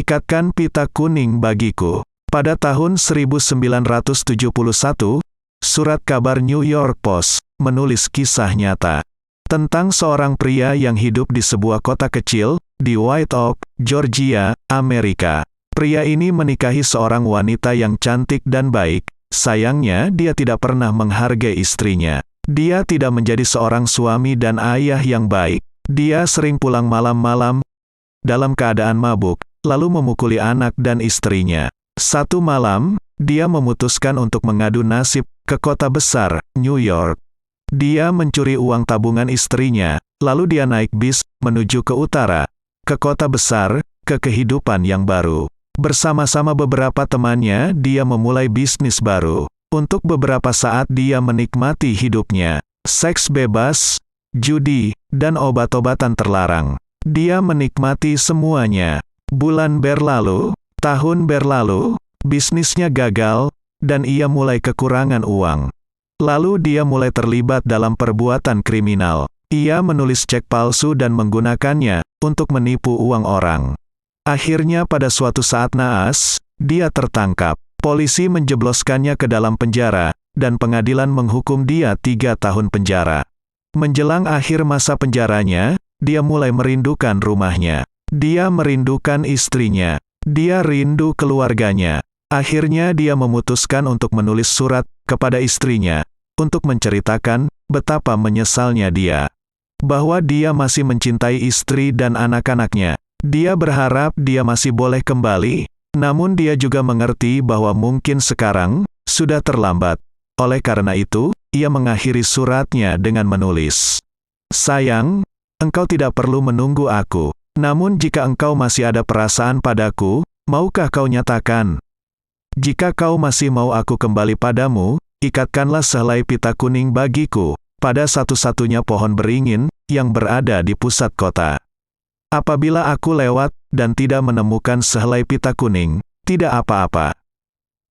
Ikatkan pita kuning bagiku. Pada tahun 1971, surat kabar New York Post menulis kisah nyata tentang seorang pria yang hidup di sebuah kota kecil di White Oak, Georgia, Amerika. Pria ini menikahi seorang wanita yang cantik dan baik. Sayangnya, dia tidak pernah menghargai istrinya. Dia tidak menjadi seorang suami dan ayah yang baik. Dia sering pulang malam-malam dalam keadaan mabuk, lalu memukuli anak dan istrinya. Satu malam, dia memutuskan untuk mengadu nasib ke kota besar, New York. Dia mencuri uang tabungan istrinya, lalu dia naik bis menuju ke utara, ke kota besar, ke kehidupan yang baru. Bersama-sama beberapa temannya, dia memulai bisnis baru. Untuk beberapa saat dia menikmati hidupnya. Seks bebas, judi, dan obat-obatan terlarang. Dia menikmati semuanya. Bulan berlalu, tahun berlalu, bisnisnya gagal, dan ia mulai kekurangan uang. Lalu dia mulai terlibat dalam perbuatan kriminal. Ia menulis cek palsu dan menggunakannya untuk menipu uang orang. Akhirnya pada suatu saat naas, dia tertangkap. Polisi menjebloskannya ke dalam penjara, dan pengadilan menghukum dia 3 tahun penjara. Menjelang akhir masa penjaranya, dia mulai merindukan rumahnya. Dia merindukan istrinya. Dia rindu keluarganya. Akhirnya dia memutuskan untuk menulis surat kepada istrinya, untuk menceritakan betapa menyesalnya dia. Bahwa dia masih mencintai istri dan anak-anaknya. Dia berharap dia masih boleh kembali, namun dia juga mengerti bahwa mungkin sekarang sudah terlambat. Oleh karena itu, ia mengakhiri suratnya dengan menulis, "Sayang, engkau tidak perlu menunggu aku. Namun jika engkau masih ada perasaan padaku, maukah kau nyatakan? Jika kau masih mau aku kembali padamu, ikatkanlah sehelai pita kuning bagiku pada satu-satunya pohon beringin yang berada di pusat kota. Apabila aku lewat dan tidak menemukan sehelai pita kuning, tidak apa-apa.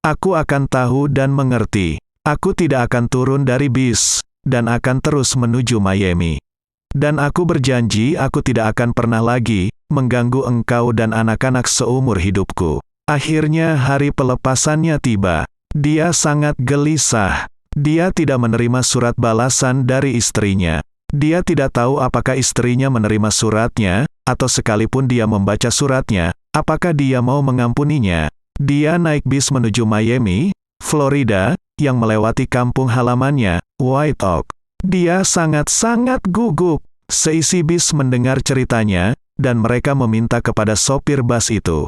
Aku akan tahu dan mengerti. Aku tidak akan turun dari bis, dan akan terus menuju Miami. Dan aku berjanji aku tidak akan pernah lagi mengganggu engkau dan anak-anak seumur hidupku." Akhirnya hari pelepasannya tiba. Dia sangat gelisah. Dia tidak menerima surat balasan dari istrinya. Dia tidak tahu apakah istrinya menerima suratnya, atau sekalipun dia membaca suratnya, apakah dia mau mengampuninya. Dia naik bis menuju Miami, Florida, yang melewati kampung halamannya, White Oak. Dia sangat-sangat gugup. Seisi bis mendengar ceritanya, dan mereka meminta kepada sopir bus itu,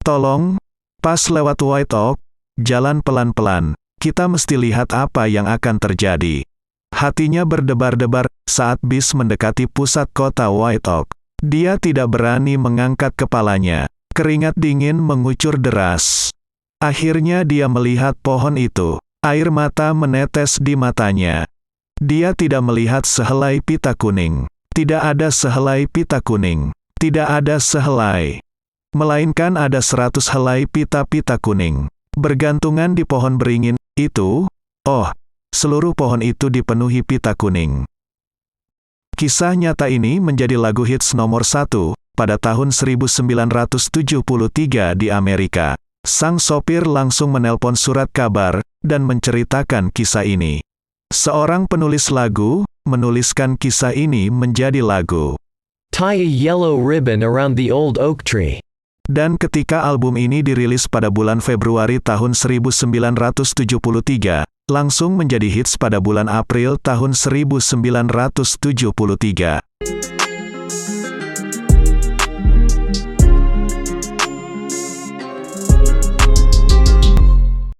"Tolong, pas lewat White Oak, jalan pelan-pelan. Kita mesti lihat apa yang akan terjadi." Hatinya berdebar-debar saat bis mendekati pusat kota White Oak. Dia tidak berani mengangkat kepalanya. Keringat dingin mengucur deras. Akhirnya dia melihat pohon itu. Air mata menetes di matanya. Dia tidak melihat sehelai pita kuning. Tidak ada sehelai pita kuning. Tidak ada sehelai. Melainkan ada 100 helai pita-pita kuning. Bergantungan di pohon beringin itu. Seluruh pohon itu dipenuhi pita kuning. Kisah nyata ini menjadi lagu hits nomor 1 pada tahun 1973 di Amerika. Sang sopir langsung menelpon surat kabar dan menceritakan kisah ini. Seorang penulis lagu menuliskan kisah ini menjadi lagu. Tie a yellow ribbon around the old oak tree. Dan ketika album ini dirilis pada bulan Februari tahun 1973, langsung menjadi hits pada bulan April tahun 1973.